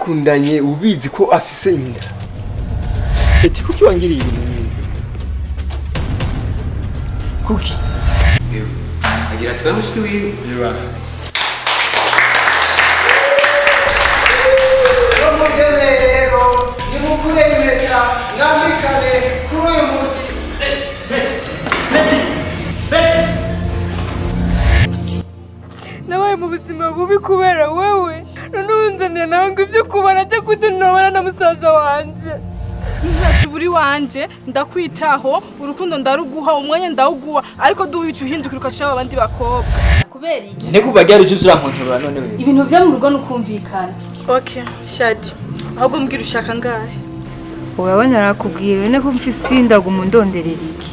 mwakundanye ubizi ko afise inda eti kuki wangiriye ibintu kuki agira twa mushiki wiwe biba rero nimukure impeta mwambikane kuri uyu munsi nabaye mu buzima bubi kubera wewe none unzaniye nawe ngo ibyo kubara cyo kutunobana na musaza wanje ntashuburi wanje ndakwitaho urukundo ndaruguha umwanya ndawuguha ariko duhica uhindukira ukashaba abandi bakobwa kubera iki ne kuva ryari ujuze urankontorora none wewe ibintu byo mu rugo nukumvikana okay shadi ahubwo mbwira ushaka ngahe urabona arakubwira ne ko mfise indaga umundonderera iki